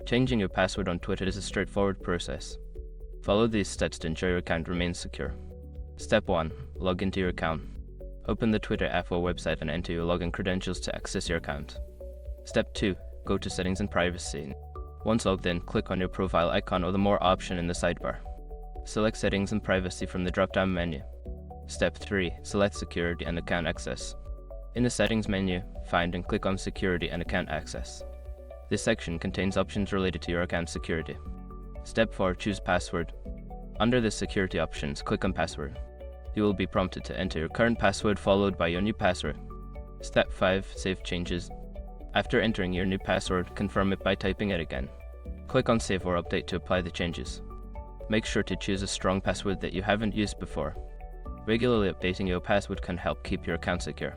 Changing your password on Twitter is a straightforward process. Follow these steps to ensure your account remains secure. Step 1. Log into your account. Open the Twitter app or website and enter your login credentials to access your account. Step 2. Go to Settings and Privacy. Once logged in, click on your profile icon or the More option in the sidebar. Select Settings and Privacy from the drop-down menu. Step 3. Select Security and Account Access. In the Settings menu, find and click on Security and Account Access. This section contains options related to your account security. Step 4. Choose Password. Under the Security options, click on Password. You will be prompted to enter your current password followed by your new password. Step 5. Save changes. After entering your new password, confirm it by typing it again. Click on Save or Update to apply the changes. Make sure to choose a strong password that you haven't used before. Regularly updating your password can help keep your account secure.